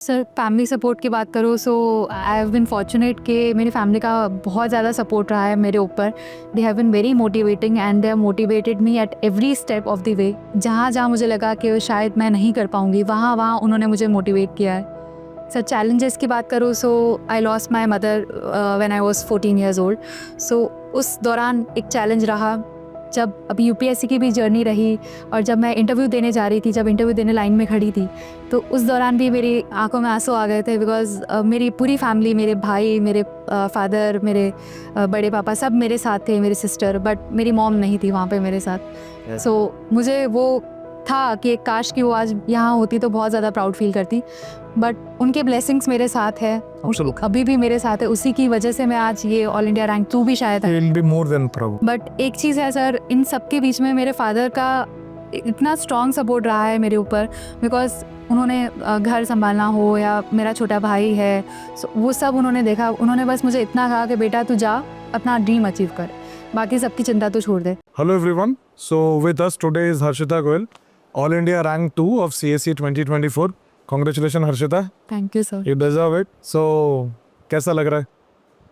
Sir family support की बात करूँ so I have been fortunate कि मेरी फैमिली का बहुत ज़्यादा सपोर्ट रहा है मेरे ऊपर। They have been very motivating and they have motivated me at every step of the way. जहाँ जहाँ मुझे लगा कि शायद मैं नहीं कर पाऊँगी वहाँ वहाँ उन्होंने मुझे मोटिवेट किया है। सर चैलेंजेस की बात करूँ so I lost my mother when I was 14 years old. So उस दौरान एक चैलेंज रहा जब अभी यूपीएससी की भी जर्नी रही और जब मैं इंटरव्यू देने जा रही थी, जब इंटरव्यू देने लाइन में खड़ी थी तो उस दौरान भी मेरी आंखों में आंसू आ गए थे बिकॉज़ मेरी पूरी फैमिली, मेरे भाई, मेरे फादर, मेरे बड़े पापा सब मेरे साथ थे, मेरी सिस्टर, बट मेरी मॉम नहीं थी वहाँ पे मेरे साथ। सो मुझे वो था कि काश कि वो आज यहाँ होती तो बहुत ज़्यादा प्राउड फील करती, बट उनके ब्लेसिंग्स मेरे साथ है, अभी भी मेरे साथ है। उसी की वजह से मैं आज ये ऑल इंडिया रैंक 2 भी शायद है। बट एक चीज़ है सर, इन सब के बीच में मेरे फादर का इतना स्ट्रॉन्ग सपोर्ट रहा है मेरे ऊपर बिकॉज उन्होंने घर संभालना हो या मेरा छोटा भाई है, वो सब उन्होंने देखा। उन्होंने बस मुझे इतना कहा कि बेटा तू जा अपना ड्रीम अचीव कर, बाकी सबकी चिंता तो छोड़ दे। Hello everyone. So with us today is Harshita Goyal, All India Rank 2 of CSE 2024. Congratulations Harshita. Thank you sir. You deserve it. So कैसा लग रहा है?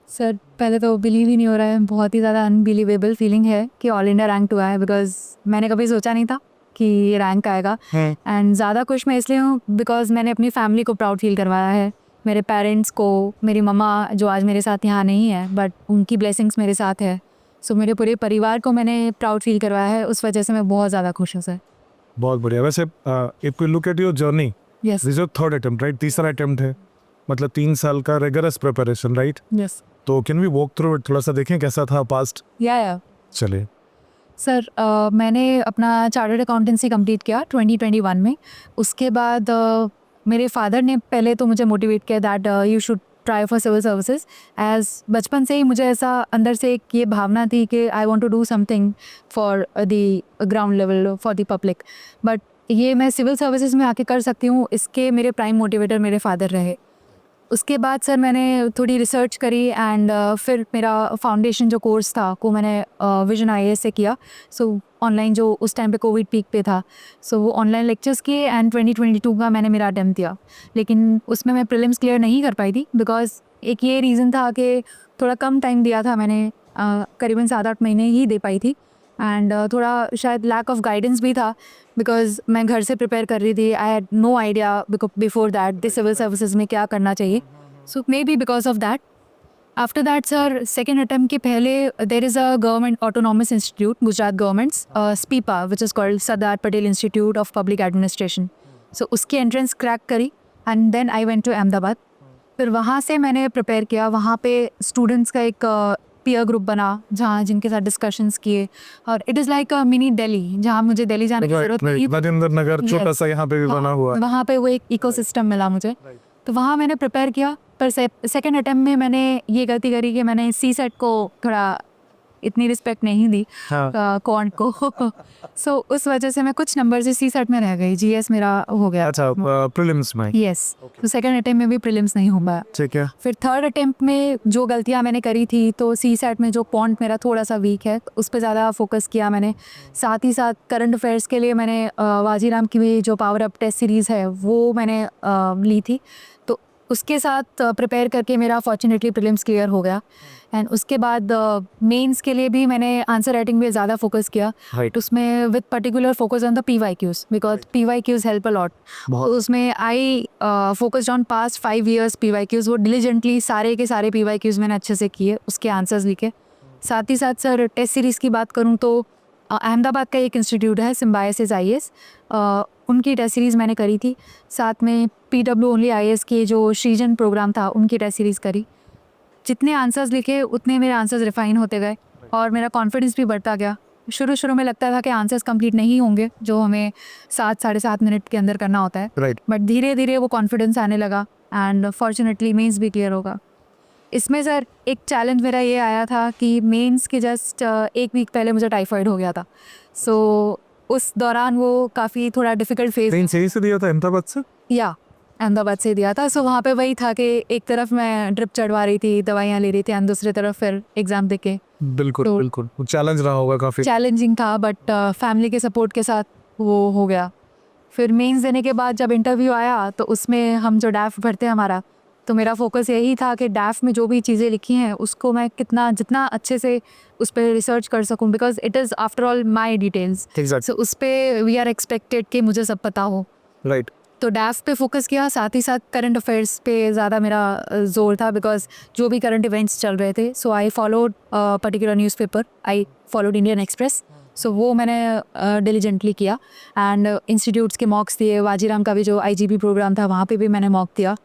सर पहले तो बिलीव ही नहीं हो रहा है, बहुत ही ज़्यादा अनबिलीवेबल फीलिंग है कि ऑल इंडिया रैंक 2 आया है बिकॉज मैंने कभी सोचा नहीं था कि ये रैंक आएगा। एंड ज़्यादा खुश मैं इसलिए हूँ बिकॉज मैंने अपनी फैमिली को प्राउड फील करवाया है, मेरे पेरेंट्स को, मेरी मम्मा जो आज मेरे साथ यहाँ नहीं है बट उनकी ब्लेसिंग्स मेरे साथ है। सो मेरे पूरे परिवार को मैंने प्राउड फील करवाया है, उस वजह से मैं बहुत ज़्यादा खुश हूँ सर। बहुत बढ़िया। वैसे if you look at your journey, yes this is your third attempt right? तीसरा अटेम्प्ट है, मतलब 3 साल का रेगरस प्रिपरेशन राइट? यस। तो can we walk through it, थोड़ा सा देखें कैसा था पास्ट? या चलिए। सर मैंने अपना चार्टर्ड अकाउंटेंसी कंप्लीट किया 2021 में। उसके बाद मेरे फादर ने पहले तो मुझे मोटिवेट किया that you should try for civil services. As बचपन से ही मुझे ऐसा अंदर से एक ये भावना थी कि I want to do something for the ground level, for the public, but ये मैं सिविल सर्विसेज में आके कर सकती हूँ, इसके मेरे प्राइम मोटिवेटर मेरे फादर रहे। उसके बाद सर मैंने थोड़ी रिसर्च करी एंड फिर मेरा फाउंडेशन जो कोर्स था वो मैंने विजन आईएएस से किया। सो ऑनलाइन जो उस टाइम पे कोविड पीक पे था, सो वो ऑनलाइन लेक्चर्स किए एंड 2022 का मैंने मेरा अटेम्प्ट दिया, लेकिन उसमें मैं प्रीलिम्स क्लियर नहीं कर पाई थी बिकॉज एक ये रीज़न था कि थोड़ा कम टाइम दिया था मैंने, करीबन 7-8 महीने ही दे पाई थी एंड थोड़ा शायद लैक ऑफ गाइडेंस भी था बिकॉज मैं घर से प्रिपेयर कर रही थी। I had no idea before that the civil services में क्या करना चाहिए, so maybe because of that. After that sir second attempt के पहले there is a government autonomous institute, Gujarat government's SPIPA which is called Sardar Patel institute of public administration. So उसकी entrance crack करी and then I went to Ahmedabad. फिर वहाँ से मैंने prepare किया, वहाँ पे स्टूडेंट्स का एक पीयर ग्रुप बना जहाँ जिनके साथ डिस्कशंस किए, और it is like a mini Delhi जहाँ मुझे दिल्ली जाने की जरूरत नहीं। राजेंद्र नगर छोटा सा यहाँ पे भी बना हुआ है, वहाँ पे वो एक इकोसिस्टम मिला मुझे, तो वहाँ मैंने प्रिपेयर किया। पर सेकेंड अटेम्प्ट में मैंने ये गलती करी कि मैंने सी सेट को थोड़ा इतनी रिस्पेक्ट नहीं दी क्वांट को सो उस वजह से मैं कुछ नंबर से सी सेट में रह गई, जीएस मेरा हो गया। अच्छा प्रीलिम्स में? यस। तो सेकंड अटेम्प्ट में भी प्रीलिम्स नहीं हो पाया। ठीक है। फिर थर्ड अटेम्प्ट में जो गलतियां मैंने करी थी, तो सी सेट में जो पॉइंट मेरा थोड़ा सा वीक है उस पर ज़्यादा फोकस किया मैंने। साथ ही साथ करंट अफेयर्स के लिए मैंने वाजीराम की भी जो पावर अप टेस्ट सीरीज़ है वो मैंने ली थी, तो उसके साथ प्रिपेयर करके मेरा फॉर्चुनेटली प्रीलिम्स क्लियर हो गया। एंड उसके बाद मेंस के लिए भी मैंने आंसर राइटिंग में ज़्यादा फोकस किया, तो उसमें with particular focus on the PYQs because PYQs help a lot. तो उसमें I focused on past 5 years PYQs, वो डिलीजेंटली सारे के सारे PYQs मैंने अच्छे से किए, उसके आंसर्स लिखे। साथ ही साथ सर टेस्ट सीरीज़ की बात करूँ तो अहमदाबाद का एक इंस्टीट्यूट है सिम्बायोसिस IAS, उनकी टेस्ट सीरीज़ मैंने करी थी। साथ में PW ओनली IAS के जो श्रीजन प्रोग्राम था उनकी टेस्ट सीरीज़ करी। जितने आंसर्स लिखे उतने मेरे आंसर्स रिफाइन होते गए और मेरा कॉन्फिडेंस भी बढ़ता गया। शुरू में लगता था कि आंसर्स कंप्लीट नहीं होंगे जो हमें 7-7.5 मिनट के अंदर करना होता है, बट धीरे धीरे वो कॉन्फिडेंस आने लगा एंड फॉर्चुनेटली मेंस भी क्लियर होगा। इसमें सर एक चैलेंज मेरा ये आया था कि मेंस के जस्ट 1 वीक पहले मुझे टाइफाइड हो गया था, सो उस दौरान वो काफ़ी थोड़ा डिफिकल्ट फेज। सही से दिया था अहमदाबाद से? या अहमदाबाद से दिया था। सो वहाँ पे वही था कि एक तरफ मैं ड्रिप चढ़वा रही थी, दवाइयाँ ले रही थी, एंड दूसरी तरफ फिर एग्ज़ाम देके। बिल्कुल बिल्कुल चैलेंज रहा होगा, काफ़ी चैलेंजिंग था, बट फैमिली के सपोर्ट के साथ वो हो गया। फिर मेंस देने के बाद जब इंटरव्यू आया तो उसमें हम जो डैफ भरते हैं हमारा, तो मेरा फोकस यही था कि डैफ में जो भी चीज़ें लिखी हैं उसको मैं जितना अच्छे से उस पर रिसर्च कर सकूं, because it is after all my details. So उस पर वी आर एक्सपेक्टेड कि मुझे सब पता हो। राइट। तो डैफ पे फोकस किया, साथ ही साथ करंट अफेयर्स पे ज़्यादा मेरा जोर था, बिकॉज जो भी करंट इवेंट्स चल रहे थे। So I followed particular newspaper, I followed Indian express. So वो मैंने डिलीजेंटली किया एंड इंस्टीट्यूट्स के मॉक्स दिए। वाजीराम का भी जो IGP प्रोग्राम था वहाँ पे भी मैंने मॉक दिया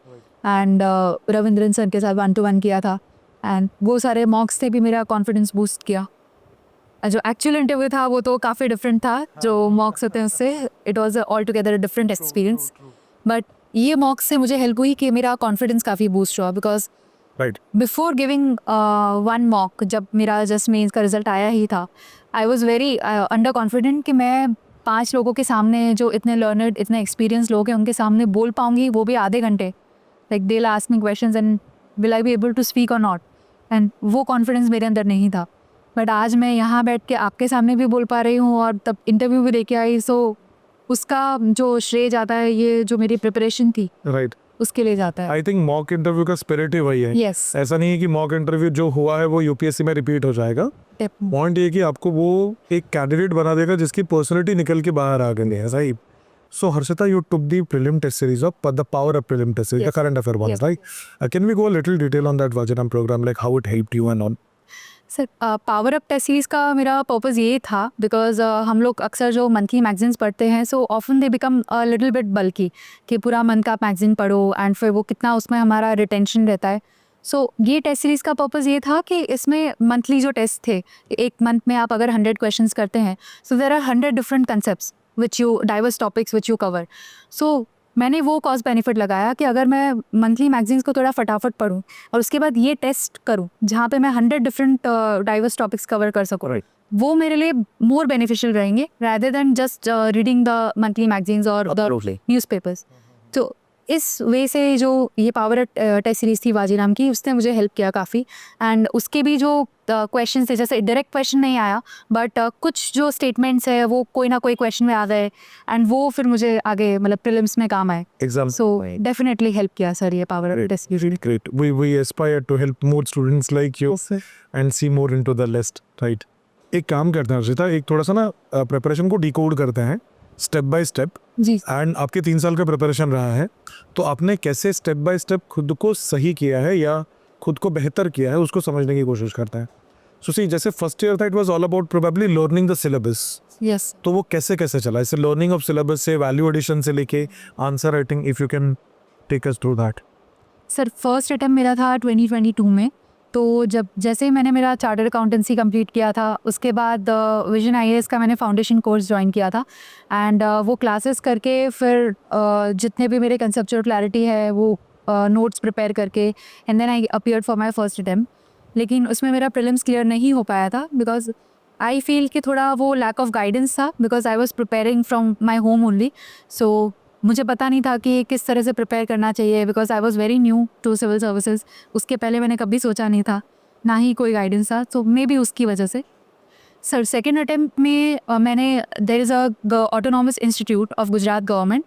एंड रविंद्रन सर के साथ 1-to-1 किया था एंड वो सारे मॉक्स ने भी मेरा कॉन्फिडेंस बूस्ट किया। जो एक्चुअल इंटरव्यू था वो तो काफ़ी डिफरेंट था जो मॉक्स होते हैं उससे। It was all together different experience, but ये मॉक्स से मुझे हेल्प हुई कि मेरा कॉन्फिडेंस काफ़ी बूस्ट हुआ, because right. Before giving one mock, जब मेरा जस्ट मेंस का रिजल्ट आया ही था, I was very under confident कि मैं 5 लोगों के सामने, जो इतने लर्नर्ड इतने एक्सपीरियंस लोग हैं, उनके सामने बोल पाऊंगी, वो भी आधे घंटे। Like they will ask me questions and will I be able to speak और नॉट, एंड वो कॉन्फिडेंस मेरे अंदर नहीं था। बट आज मैं यहाँ बैठ के आपके सामने भी बोल पा रही हूँ और तब इंटरव्यू भी दे के आई, सो उसका जो श्रेय जाता है ये जो मेरी प्रिपरेशन थी राइट। उसके लिए जाता है। आई थिंक मॉक इंटरव्यू का स्पिरिट ही वही है। Yes. ऐसा नहीं है कि मॉक इंटरव्यू जो हुआ है वो UPSC में रिपीट हो जाएगा। पॉइंट ये कि आपको वो एक कैंडिडेट बना देगा जिसकी पर्सनैलिटी निकल के बाहर आ गई है। सही। So Harshita, you took the prelim test series of the power of prelim test series, the Yes. current affair ones, Yes. right? Can we go a little detail on that Vajiram program, like how it helped you and all? Sir power up test series का मेरा purpose ये था, because हम लोग अक्सर जो monthly magazines पढ़ते हैं, so often they become a little bit बल्कि, कि पूरा मंथ का आप मैगजीन पढ़ो एंड फिर वो कितना उसमें हमारा रिटेंशन रहता है। सो ये टेस्ट सीरीज़ का पर्पज़ ये था कि इसमें मंथली जो टेस्ट थे, एक मंथ में आप अगर 100 क्वेश्चंस करते हैं, so there are 100 different concepts which you diverse topics which you cover. So मैंने वो कॉस्ट बेनिफिट लगाया कि अगर मैं मंथली मैगजीन्स को थोड़ा फटाफट पढूं और उसके बाद ये टेस्ट करूं जहाँ पे मैं 100 डिफरेंट डाइवर्स टॉपिक्स कवर कर सकूं, Right. वो मेरे लिए मोर बेनिफिशियल रहेंगे rather than just reading the monthly magazines और द Absolutely. न्यूज़पेपर्स। तो इस वे से जो ये पावर टेस्ट सीरीज़ थी वाजीराम की, उसने मुझे हेल्प किया काफ़ी। एंड उसके भी जो क्वेश्चन थे, जैसे डायरेक्ट क्वेश्चन नहीं आया, बट कुछ जो स्टेटमेंट्स है वो कोई ना कोई क्वेश्चन में आ गए एंड वो फिर मुझे आगे मतलब प्रीलिम्स में काम आए। Exam. सो डेफिनेटली हेल्प किया सर ये power Great. Test. Really great. We aspire to help more students like you and see more into the list, right? एक काम करते हैं हर्षिता, एक थोड़ा सा ना प्रिपरेशन को डिकोड करते हैं स्टेप बाय स्टेप। जी एंड आपके 3 साल का प्रिपरेशन रहा है, तो आपने कैसे स्टेप बाय स्टेप खुद को सही किया है या खुद को बेहतर किया है, उसको समझने की कोशिश करते हैं। सो सी, जैसे फर्स्ट ईयर था, it was all about probably learning the syllabus. Yes. तो वो कैसे कैसे चला, इसे लर्निंग ऑफ सिलेबस से वैल्यू एडिशन से लेके answer writing, if you can take us through that. Sir first attempt मेरा था 2022 में। तो जब जैसे ही मैंने मेरा चार्टर्ड अकाउंटेंसी कंप्लीट किया था, उसके बाद विजन IAS का मैंने फाउंडेशन कोर्स ज्वाइन किया था एंड वो क्लासेस करके फिर जितने भी मेरे कंसेप्चुअल क्लैरिटी है वो नोट्स प्रिपेयर करके and then I appeared for my first attempt. लेकिन उसमें मेरा प्रीलिम्स क्लियर नहीं हो पाया था, बिकॉज आई फील कि थोड़ा वो लैक ऑफ गाइडेंस था, because I was preparing from my home only. So मुझे पता नहीं था कि किस तरह से प्रिपेयर करना चाहिए, because I was very new to civil services. उसके पहले मैंने कभी सोचा नहीं था, ना ही कोई गाइडेंस था, तो मे बी उसकी वजह से। सर सेकेंड अटेम्प्ट में मैंने there is a autonomous institute of Gujarat government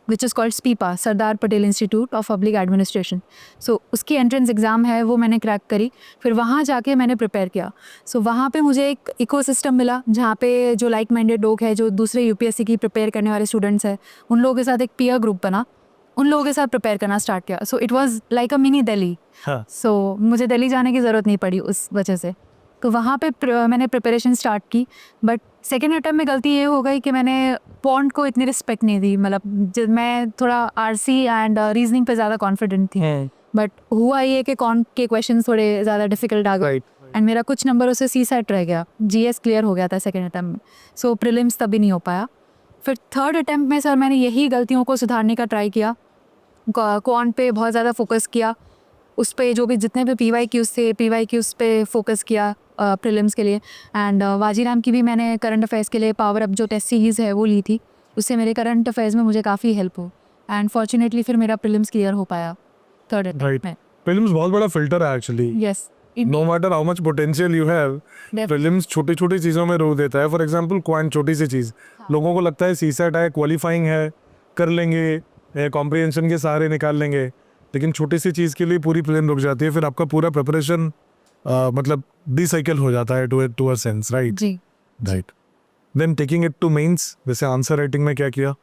which is called SPIPA, Sardar Patel institute of public administration. So उसकी एंट्रेंस एग्ज़ाम है, वो मैंने क्रैक करी, फिर वहाँ जाके मैंने प्रिपेयर किया। सो वहाँ पे मुझे एक इकोसिस्टम मिला जहाँ पे जो लाइक माइंडेड लोग हैं, जो दूसरे UPSC की प्रिपेयर करने वाले स्टूडेंट्स हैं, उन लोगों के साथ एक पीयर ग्रुप बना, उन लोगों के साथ प्रिपेयर करना स्टार्ट किया। So it was like a mini Delhi. So मुझे दिल्ली जाने की ज़रूरत नहीं पड़ी उस वजह से। तो वहाँ पे मैंने प्रिपरेशन स्टार्ट की, बट सेकेंड अटेम्प्ट में गलती ये हो गई कि मैंने पॉन्ट को इतनी रिस्पेक्ट नहीं दी। मतलब मैं थोड़ा RC एंड रीजनिंग पे ज़्यादा कॉन्फिडेंट थी, बट हुआ ये कि कॉन्ट के क्वेश्चन थोड़े ज़्यादा डिफिकल्ट आ गए एंड मेरा कुछ नंबरों से CSAT रह गया। GS क्लियर हो गया था सेकेंड अटेम्प्ट में, सो प्रीलिम्स तभी नहीं हो पाया। फिर थर्ड अटेम्प्ट में सर मैंने यही गलतियों को सुधारने का ट्राई किया, क्वांट पे बहुत ज़्यादा फोकस किया, उस पे जो भी जितने भी PYQs थे PYQs पे फोकस किया प्रीलिम्स के लिए। एंड वाजीराम की भी मैंने करंट अफेयर्स के लिए पावर अप जो टेस्ट सीरीज़ है वो ली थी, उससे मेरे करंट अफेयर्स में मुझे काफ़ी हेल्प हो एंड फॉर्चुनेटली फिर मेरा प्रीलिम्स क्लियर हो पाया थर्ड अटेम्प्ट में। प्रीलिम्स बहुत बड़ा फिल्टर है actually. Yes, no matter how much potential you have, prelims छोटी छोटी चीज़ों में रोक देता है. फॉर एग्जांपल क्वांट, छोटी सी चीज़, लोगों को लगता है सीसेट है, क्वालिफाइंग है, कर लेंगे, कॉम्प्रिहेंशन के सहारे निकाल लेंगे, लेकिन छोटी सी चीज़ के लिए पूरी प्रीलिम रुक जाती है. फिर आपका पूरा प्रिपरेशन मतलब डिसाइकिल हो जाता है टू अ सेंस, राइट? जी. Right. Then taking it to mains, वैसे आंसर राइटिंग में क्या किया?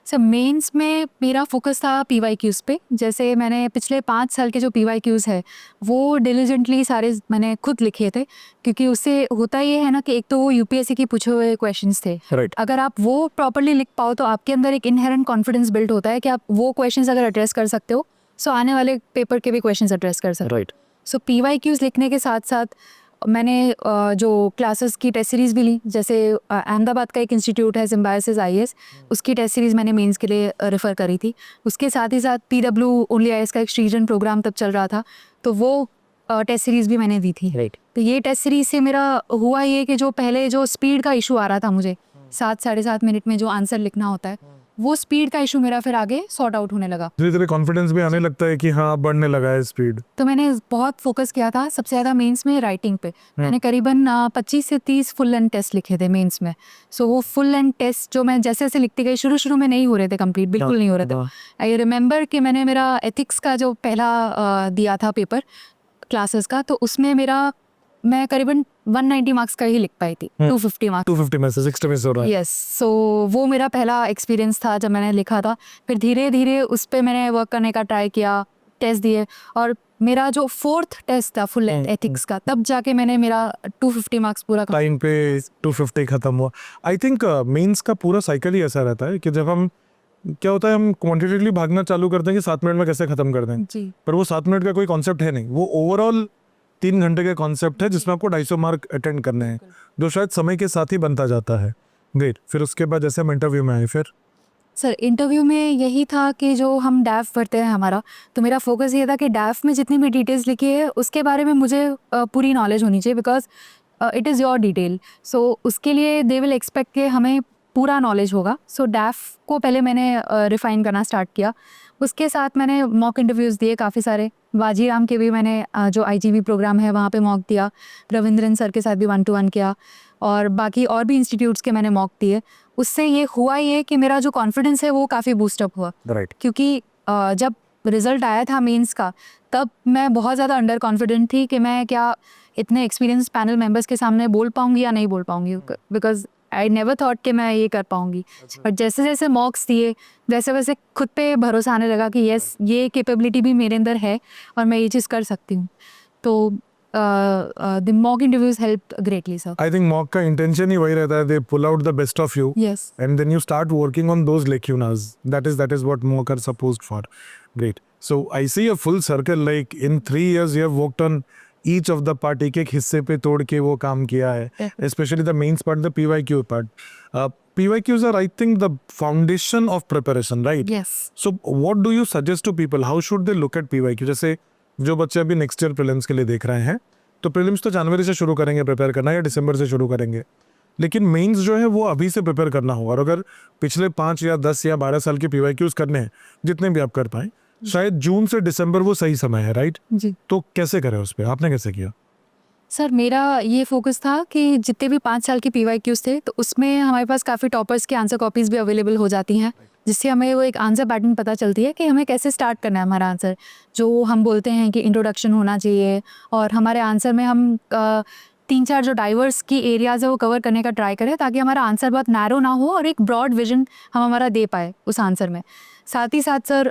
सर मेंस में मेरा फोकस था PYQs पे. जैसे मैंने पिछले 5 साल के जो PYQs है वो डिलीजेंटली सारे मैंने खुद लिखे थे, क्योंकि उससे होता ये है ना कि एक तो वो UPSC की पूछे हुए क्वेश्चंस थे. राइट. अगर आप वो प्रॉपरली लिख पाओ तो आपके अंदर एक इनहेरेंट कॉन्फिडेंस बिल्ड होता है कि आप वो क्वेश्चंस अगर एड्रेस कर सकते हो सो आने वाले पेपर के भी क्वेश्चंस एड्रेस कर सकते हो. राइट. सो PYQs लिखने के साथ साथ मैंने जो क्लासेस की टेस्ट सीरीज़ भी ली. जैसे अहमदाबाद का एक इंस्टीट्यूट है सिम्बायोसिस IAS, उसकी टेस्ट सीरीज़ मैंने मेंस के लिए रेफ़र करी थी. उसके साथ ही साथ PW ओनली IAS का एक सीजन प्रोग्राम तब चल रहा था, तो वो टेस्ट सीरीज़ भी मैंने दी थी. राइट. तो ये टेस्ट सीरीज़ से मेरा हुआ ये कि जो पहले जो स्पीड का इशू आ रहा था मुझे 7-7.5 मिनट में जो आंसर लिखना होता है, वो स्पीड का इशू मेरा फिर आगे सॉर्ट आउट होने लगा. धीरे धीरे कॉन्फिडेंस भी आने लगता है कि हाँ बढ़ने लगा है स्पीड. तो मैंने बहुत फोकस किया था सबसे ज़्यादा मेंस में राइटिंग पे. मैंने करीबन 25 से 30 फुल लेंथ टेस्ट लिखे थे मेंस में. सो वो फुल लेंथ टेस्ट जो मैं जैसे जैसे लिखती गई, शुरू में नहीं हो रहे थे कंप्लीट, बिल्कुल नहीं हो रहे थे. आई रिमेंबर कि मैंने मेरा एथिक्स का जो पहला दिया था पेपर क्लासेस का, तो उसमें मैं करीबन 190 मार्क्स का ही लिख पाई थी. 250 मार्क्स, 250 में से 60 में से हो रहा है. यस. सो वो मेरा पहला एक्सपीरियंस था जब मैंने लिखा था. फिर धीरे धीरे उस पर मैंने वर्क करने का ट्राई किया, टेस्ट दिए, और मेरा जो 4th टेस्ट था फुल एथिक्स का, तब जाके मैंने मेरा 250 मार्क्स पूरा टाइम पे 250 खत्म हुआ. आई थिंक मेंस का पूरा साइकिल ही ऐसा रहता है कि जब हम, क्या होता है, हम क्वांटिटेटिवली भागना चालू करते हैं कि 7 मिनट में कैसे खत्म कर दें जी. पर वो 7 मिनट का कोई कॉन्सेप्ट है नहीं. वो ओवरऑल 3 घंटे का कॉन्सेप्ट है जिसमें आपको 250 मार्क अटेंड करने हैं, जो शायद समय के साथ ही बनता जाता है. ग्रेट. फिर उसके बाद जैसे हम इंटरव्यू में आए, फिर सर इंटरव्यू में यही था कि जो हम डैफ भरते हैं हमारा, तो मेरा फोकस ये था कि डैफ में जितनी भी डिटेल्स लिखी है उसके बारे में मुझे पूरी नॉलेज होनी चाहिए, because it is your detail. So उसके लिए दे विल एक्सपेक्ट कि हमें पूरा नॉलेज होगा. सो डैफ को पहले मैंने रिफ़ाइन करना स्टार्ट किया. उसके साथ मैंने मॉक इंटरव्यूज़ दिए काफ़ी सारे. वाजीराम के भी मैंने जो IGV प्रोग्राम है वहाँ पे मॉक दिया. रविंद्रन सर के साथ भी 1-to-1 किया, और बाकी और भी इंस्टीट्यूट्स के मैंने मॉक दिए. उससे ये हुआ ये कि मेरा जो कॉन्फिडेंस है वो काफ़ी बूस्टअप हुआ. राइट. क्योंकि जब रिज़ल्ट आया था मेंस का, तब मैं बहुत ज़्यादा अंडर कॉन्फिडेंट थी कि मैं क्या इतने एक्सपीरियंस पैनल मेंबर्स के सामने बोल पाऊँगी या नहीं बोल पाऊँगी, बिकॉज आई नेवर थॉट कि मैं ये कर पाऊँगी. और जैसे जैसे मॉक्स दिए वैसे वैसे खुद पे भरोसा आने लगा कि यस, ये कैपेबिलिटी भी मेरे अंदर है और मैं ये चीज़ कर सकती हूँ. तो the mock interviews helped greatly, sir. I think mock का intention ही वही रहता है, they pull out the best of you. Yes. And then you start working on those lacunas. That is what mock are supposed for. Great. So I see a full circle, like in 3 years you have worked on each of the part, एक एक हिस्से पे तोड़ के वो काम किया है. Especially the mains part, the PYQ part. PYQs are, I think, the foundation of preparation, right? Yes. So what do you suggest to people? How should they look at PYQ? जैसे जो बच्चे अभी नेक्स्ट ईयर प्रीलिम्स के लिए देख रहे हैं, तो प्रीलिम्स तो जनवरी से शुरू करेंगे प्रिपेयर करना, या दिसंबर से शुरू करेंगे, लेकिन मेंस जो है वो अभी से प्रिपेयर करना होगा. और अगर पिछले 5 या 10 या 12 साल के PYQs करने हैं, जितने भी आप कर पाए, शायद जून से दिसंबर वो सही समय है, राइट? जी. तो कैसे करें उस पर, आपने कैसे किया? सर मेरा ये फोकस था कि जितने भी 5 साल के PYQs थे, तो उसमें हमारे पास काफ़ी टॉपर्स की आंसर कॉपीज़ भी अवेलेबल हो जाती हैं, जिससे हमें वो एक आंसर पैटर्न पता चलती है कि हमें कैसे स्टार्ट करना है हमारा आंसर. जो हम बोलते हैं कि इंट्रोडक्शन होना चाहिए, और हमारे आंसर में हम 3-4 जो डाइवर्स की एरियाज़ है वो कवर करने का ट्राई करें, ताकि हमारा आंसर बहुत नैरो ना हो और एक ब्रॉड विजन हम हमारा दे पाए उस आंसर में. साथ ही साथ सर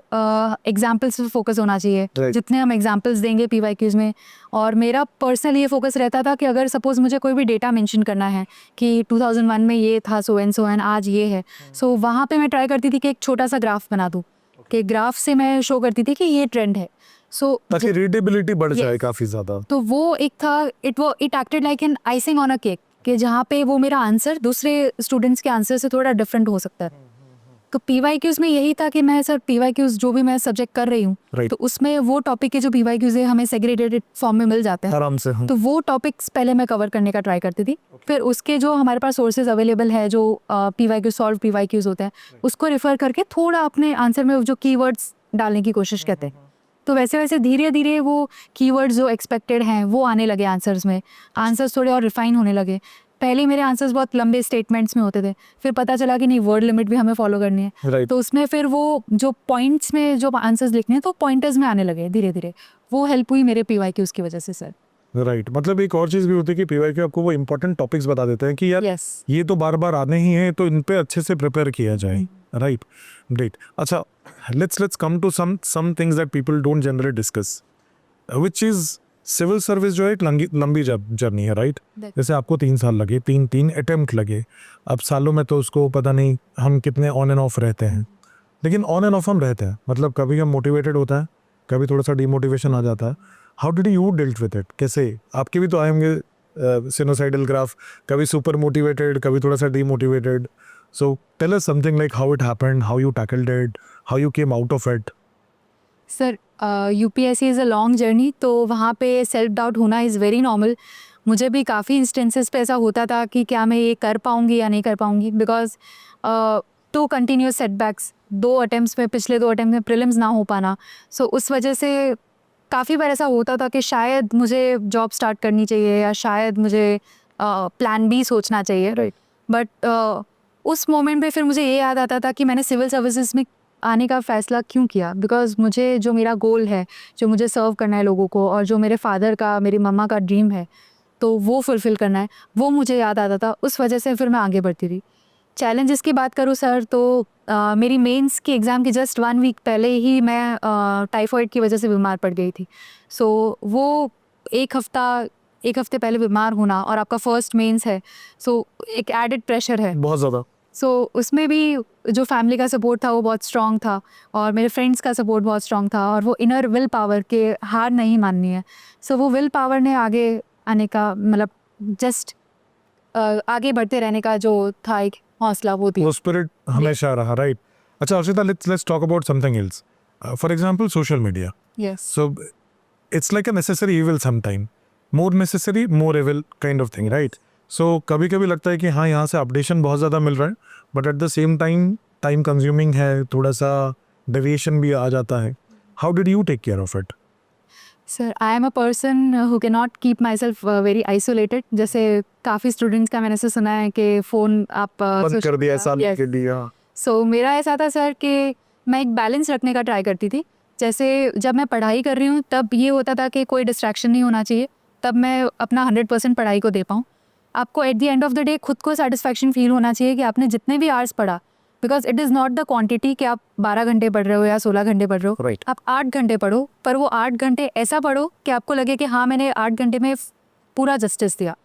एग्जाम्पल्स पे फोकस होना चाहिए. Right. जितने हम एग्जाम्पल्स देंगे PYQs में, और मेरा पर्सनल ये फोकस रहता था कि अगर सपोज मुझे कोई भी डेटा मेंशन करना है कि 2001 में ये था सो एंड आज ये है, सो वहाँ पे मैं ट्राई करती थी कि एक छोटा सा ग्राफ बना दूँ, कि ग्राफ से मैं शो करती थी कि ये ट्रेंड है. सो ताकि रीडेबिलिटी बढ़ जाए काफ़ी ज़्यादा. तो वो एक था, it acted like an icing on a cake, कि जहाँ पे वो मेरा आंसर दूसरे स्टूडेंट्स के आंसर से थोड़ा डिफरेंट हो सकता है. तो PYQs में यही था कि मैं सर PYQs जो भी मैं सब्जेक्ट कर रही हूँ, Right. तो उसमें वो टॉपिक के जो PYQs है हमें सेग्रीगेटेड फॉर्म में मिल जाते हैं आराम से. तो वो टॉपिक्स पहले मैं कवर करने का ट्राई करती थी. फिर उसके जो हमारे पास सोर्सेज अवेलेबल है, जो PYQ सॉल्व PYQs होते हैं, उसको रेफर करके थोड़ा अपने आंसर में जो कीवर्ड्स डालने की कोशिश करते हैं. तो वैसे वैसे धीरे धीरे वो कीवर्ड्स जो एक्सपेक्टेड हैं वो आने लगे आंसर्स में, आंसर्स थोड़े और रिफाइन होने लगे। पहले मेरे आंसर्स बहुत लंबे स्टेटमेंट्स में होते थे, फिर पता चला कि नहीं, वर्ड लिमिट भी हमें फॉलो करनी है। Right. तो उसमें फिर वो जो पॉइंट्स में जो आंसर्स लिखने हैं तो पॉइंटर्स में आने लगे धीरे धीरे। वो हेल्प हुई मेरे PYQs की वजह से सर। राइट मतलब एक और चीज़ भी होती है कि PYQ आपको वो इंपॉर्टेंट टॉपिक्स बता देते हैं कि यार Yes. ये तो बार बार आने ही हैं, तो इन पे अच्छे से प्रिपेयर किया जाए। Right great. अच्छा, let's come to some things that people don't generally discuss, which is civil service जो है एक लंबी जर्नी है। राइट जैसे आपको 3 साल लगे, तीन अटेम्प्ट लगे। अब सालों में तो उसको पता नहीं हम कितने ऑन एंड ऑफ रहते हैं, लेकिन ऑन एंड ऑफ हम रहते हैं। मतलब कभी हम मोटिवेटेड होता है, कभी थोड़ा सा डिमोटिवेशन आ जाता है। How did you dealt with it? कैसे? आपके भी तो आएंगे सिनोसाइडल ग्राफ, कभी सुपर मोटिवेटेड, कभी थोड़ा सा demotivated. So tell us something like how it happened, how you tackled it, how you came out of it. Sir UPSC is a long journey, तो वहाँ पे सेल्फ डाउट होना is very normal. मुझे भी काफ़ी इंस्टेंसेस पे ऐसा होता था कि क्या मैं ये कर पाऊँगी या नहीं कर पाऊँगी, बिकॉज 2 कंटिन्यूस सेटबैक्स, 2 अटेम्प्ट्स में, पिछले 2 अटेम्प्ट में प्रीलिम्स ना हो पाना। सो उस वजह से काफ़ी बार ऐसा होता था कि शायद मुझे जॉब स्टार्ट करनी चाहिए या शायद मुझे प्लान B सोचना चाहिए। राइट। बट उस मोमेंट पे फिर मुझे ये याद आता था कि मैंने सिविल सर्विसेज में आने का फ़ैसला क्यों किया, बिकॉज मुझे जो मेरा गोल है, जो मुझे सर्व करना है लोगों को, और जो मेरे फादर का, मेरी मम्मा का ड्रीम है, तो वो फुलफ़िल करना है, वो मुझे याद आता था। उस वजह से फिर मैं आगे बढ़ती थी। चैलेंजेस की बात करूँ सर, तो मेरी मेंस की एग्ज़ाम की जस्ट 1 वीक पहले ही मैं टाइफॉइड की वजह से बीमार पड़ गई थी। सो वो एक हफ्ते पहले बीमार होना, और आपका फर्स्ट मेंस है, सो एक एडेड प्रेशर है। बहुत ज़्यादा। सो उसमें भी जो फैमिली का सपोर्ट था वो बहुत स्ट्रॉन्ग था, और मेरे फ्रेंड्स का सपोर्ट बहुत स्ट्रॉन्ग था, और वो इनर विल पावर के हार नहीं माननी है। सो वो विल पावर ने आगे आने का, मतलब जस्ट आगे बढ़ते रहने का जो था एक हौसला, वो थी। वो स्पिरिट हमेशा रहा। राइट। अच्छा Arshita, let's talk about something else. For example social media. Yes. So it's like a necessary evil sometime, more necessary more evil kind of thing. Right. So कभी कभी लगता है कि हाँ यहाँ से अपडेशन बहुत ज़्यादा मिल रहा है, but at the same time consuming है, थोड़ा सा डेविएशन भी आ जाता है। How did you take care of it? Sir I am a person who can not keep myself very isolated. जैसे काफ़ी स्टूडेंट्स का मैंने ऐसे सुना है कि फ़ोन आप बंद कर दिया साल Yes. के लिए। हाँ। सो मेरा ऐसा था सर कि मैं एक बैलेंस रखने का ट्राई करती थी। जैसे जब मैं पढ़ाई कर रही हूँ तब ये होता था कि कोई डिस्ट्रैक्शन नहीं होना चाहिए, तब मैं अपना 100% पढ़ाई को दे पाऊँ। आपको at the end of the day खुद को सेटिस्फैक्शन फील होना चाहिए कि आपने जितने भी आवर्स पढ़ा, because it is not the quantity कि आप 12 घंटे पढ़ रहे हो या 16 घंटे पढ़ रहे हो। Right. आप 8 घंटे पढ़ो, पर वो 8 घंटे ऐसा पढ़ो कि आपको लगे कि हाँ मैंने 8 घंटे में पूरा जस्टिस दिया।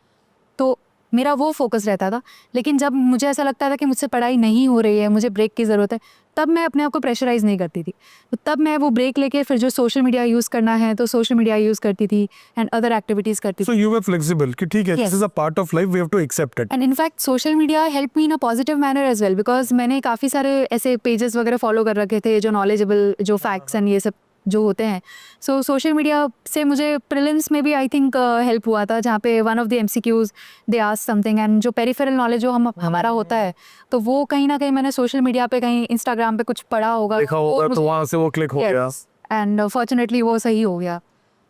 तो मेरा वो फोकस रहता था। लेकिन जब मुझे ऐसा लगता था कि मुझसे पढ़ाई नहीं हो रही है, मुझे ब्रेक की ज़रूरत है, तब मैं अपने आप को प्रेशराइज़ नहीं करती थी। तो तब मैं वो ब्रेक लेके फिर जो सोशल मीडिया यूज़ करना है तो सोशल मीडिया यूज़ करती थी, एंड अदर एक्टिविटीज़ करती So थी। you were flexible कि ठीक है, Yes. this is a part of life, we have to accept it. And in fact social media help me in a positive manner as well, because मैंने काफ़ी सारे ऐसे pages वगैरह फॉलो कर रखे थे जो नॉलेजेबल, जो फैक्ट्स एंड ये सब जो होते हैं। सो सोशल मीडिया से मुझे प्रीलिम्स में भी आई थिंक हेल्प हुआ था, जहाँ पे one of the MCQs they ask something, and जो पेरिफेरल नॉलेज जो हमारा होता है, तो वो कहीं ना कहीं मैंने सोशल मीडिया पे, कहीं इंस्टाग्राम पे कुछ पढ़ा होगा, देखा होगा तो वहाँ से वो क्लिक हो गया। एंड फॉर्चुनेटली वो सही हो गया।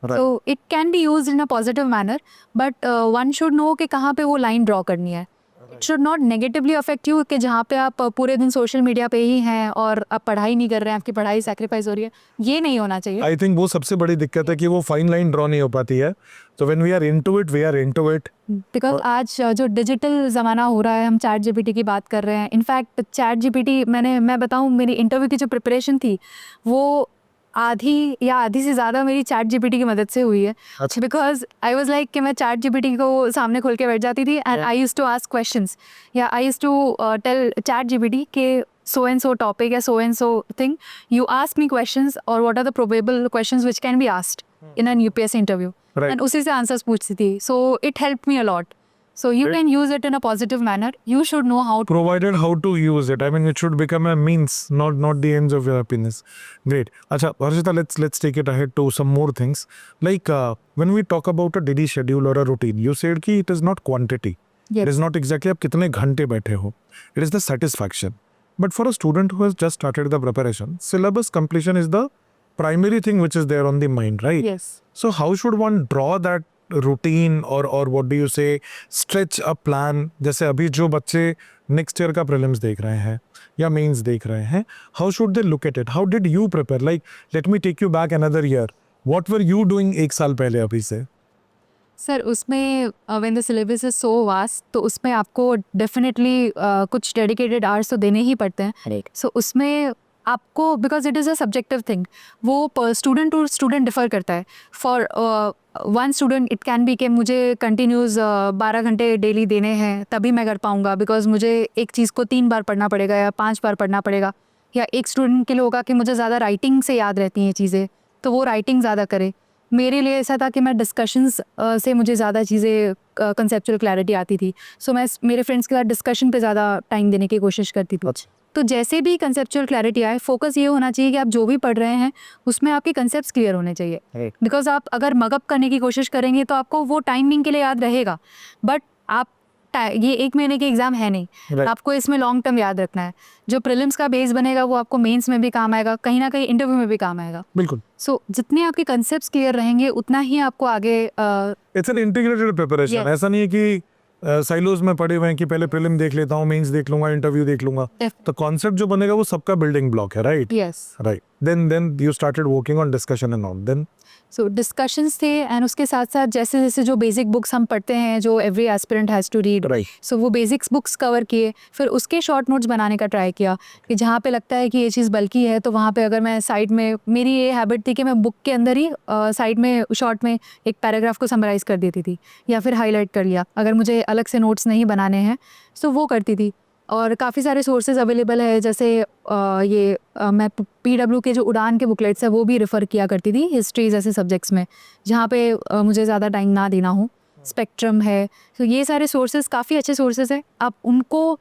Right. So it can be used in a positive manner, but one should know कि कहाँ पे वो लाइन ड्रॉ करनी है। It should not negatively affect you कि जहाँ पे आप पूरे दिन सोशल मीडिया पे ही हैं और आप पढ़ाई नहीं कर रहे हैं, आपकी पढ़ाई सैक्रिफाइस हो रही है, ये नहीं होना चाहिए। आई थिंक वो सबसे बड़ी दिक्कत है कि वो फाइन लाइन ड्रॉ नहीं हो पाती है। तो when we are into it, we are into it. Because आज जो डिजिटल ज़माना हो रहा है, हम चैट GPT की बात कर रहे हैं। इनफैक्ट चैट GPT मैं बताऊँ, मेरी इंटरव्यू की जो प्रिपरेशन थी वो आधी से ज़्यादा मेरी चैट GPT की मदद से हुई है। अच्छा। बिकॉज आई वॉज लाइक कि मैं चैट GPT को सामने खोल के बैठ जाती थी, and I use to ask questions, या I use to tell chat GPT के so and so topic या so and so thing, you ask me questions or what are the probable questions which can be asked in an UPSC interview, Right. and उसी से answers पूछती थी। so it helped me a lot. So you Right. can use it in a positive manner. You should know how to. Provided how to use it. I mean, it should become a means, not the ends of your happiness. Great. Acha, Harshita, let's take it ahead to some more things. Like when we talk about a daily schedule or a routine, you said कि it is not quantity. Yes. It is not exactly आप कितने घंटे बैठे हो. It is the satisfaction. But for a student who has just started the preparation, syllabus completion is the primary thing which is there on the mind, right? Yes. So how should one draw that routine or what do you say, stretch a plan? जैसे अभी जो बच्चे next year का prelims देख रहे हैं या mains देख रहे हैं, how should they look at it? How did you prepare? Like, let me take you back another year. What were you doing एक साल पहले अभी से? सर उसमें when the syllabus is so vast तो उसमें आपको डेफिनेटली कुछ डेडिकेटेड आवर्स तो देने ही पड़ते हैं. सो उसमें आपको because it is a subjective thing, वो स्टूडेंट टू स्टूडेंट डिफर करता है. For one student it can be कि मुझे कंटिन्यूस 12 घंटे डेली देने हैं तभी मैं कर पाऊँगा, बिकॉज मुझे एक चीज़ को 3 बार पढ़ना पड़ेगा या 5 बार पढ़ना पड़ेगा. या एक स्टूडेंट के लिए होगा कि मुझे ज़्यादा राइटिंग से याद रहती हैं चीज़ें, तो वो राइटिंग ज़्यादा करे. मेरे लिए ऐसा था कि मैं डिस्कशंस से मुझे ज़्यादा चीज़ें कंसेप्चुअल क्लैरिटी आती थी. सो मैं मेरे फ्रेंड्स के साथ डिस्कशन पे ज़्यादा टाइम देने की कोशिश करती थी. तो जैसे भी कंसेप्चुअल क्लैरिटी आए, फोकस ये होना चाहिए कि आप जो भी पढ़ रहे हैं उसमें आपके कंसेप्ट्स क्लियर होने चाहिए. बिकॉज आप अगर मगअप करने की कोशिश करेंगे तो आपको वो टाइमिंग के लिए याद रहेगा, बट आप ये 1 महीने के एग्जाम है नहीं. आपको इसमें लॉन्ग टर्म याद रखना है. जो प्रीलिम्स का बेस बनेगा वो आपको मेंस में भी काम आएगा, कहीं ना कहीं इंटरव्यू में भी काम आएगा. बिल्कुल. सो जितने आपके कंसेप्ट्स क्लियर रहेंगे उतना ही आपको आगे इट्स एन इंटीग्रेटेड प्रिपरेशन. ऐसा नहीं है कि साइलोज में पड़े हुए हैं कि पहले प्रीलिम देख लेता हूँ, मेंस देख लूंगा, इंटरव्यू देख लूंगा. तो कॉन्सेप्ट जो बनेगा वो सबका बिल्डिंग ब्लॉक है, right? Yes. Right. Then you started working on discussion and on. Then so discussions थे एंड उसके साथ साथ जैसे जैसे जो बेसिक बुक्स हम पढ़ते हैं जो every aspirant has to read, so वो बेसिक्स बुक्स कवर किए. फिर उसके शॉर्ट नोट्स बनाने का ट्राई किया कि जहाँ पे लगता है कि ये चीज़ बल्कि है तो वहाँ पे अगर मैं साइड में, मेरी ये हैबिट थी कि मैं बुक के अंदर ही साइड में शॉर्ट में एक पैराग्राफ को समराइज़ कर देती थी या फिर हाईलाइट कर लिया अगर मुझे अलग से नोट्स नहीं बनाने हैं, सो वो करती थी. और काफ़ी सारे सोर्सेज अवेलेबल है, जैसे मैं PW के जो उड़ान के बुकलेट्स है वो भी रेफ़र किया करती थी हिस्ट्री जैसे सब्जेक्ट्स में जहाँ पे मुझे ज़्यादा टाइम ना देना हो. स्पेक्ट्रम है, तो ये सारे सोर्सेज काफ़ी अच्छे सोर्सेज हैं. आप उनको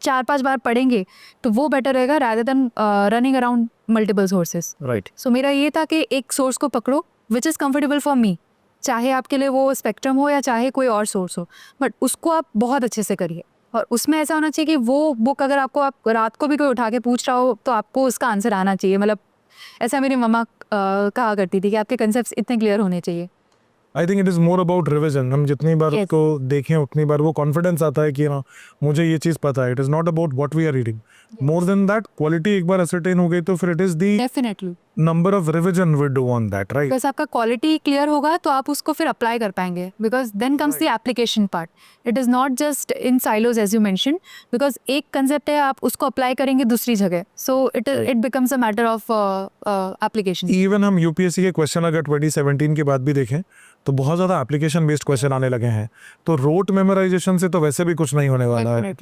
4-5 बार पढ़ेंगे तो वो बेटर रहेगा rather than running around multiple sources. Right. So मेरा ये था कि एक सोर्स को पकड़ो which is comfortable for me, चाहे आपके लिए वो स्पेक्ट्रम हो या चाहे कोई और सोर्स हो, बट उसको आप बहुत अच्छे से करिए. और उसमें ऐसा होना चाहिए कि वो बुक अगर आप रात को भी कोई उठा के पूछ रहा हो तो आपको उसका आंसर आना चाहिए. मतलब ऐसा मेरी मम्मा कहा करती थी कि आपके कंसेप्ट्स इतने क्लियर होने चाहिए. आई think it is more about revision. हम जितनी बार उसको देखें उतनी बार वो कॉन्फिडेंस आता है कि हाँ मुझे ये चीज़ पता है. It is not about what we are reading. More than that quality एक बार असरटेन हो गई तो फिर it is the definitely number of revision we do on that, right? Because आपका क्वालिटी क्लियर होगा तो आप उसको फिर अप्लाई कर पाएंगे, because then comes the application part. It is not just in silos as you mention, because एक concept है आप उसको अप्लाई करेंगे दूसरी जगह, so it becomes a matter of application. Even हम यूपीएससी के क्वेश्चन अगर 2017 के बाद भी देखें तो बहुत ज़्यादा एप्लीकेशन बेस्ड क्वेश्चन आने लगे हैं. तो रोट मेमोराइजेशन से तो वैसे भी कुछ नहीं होने वाला है.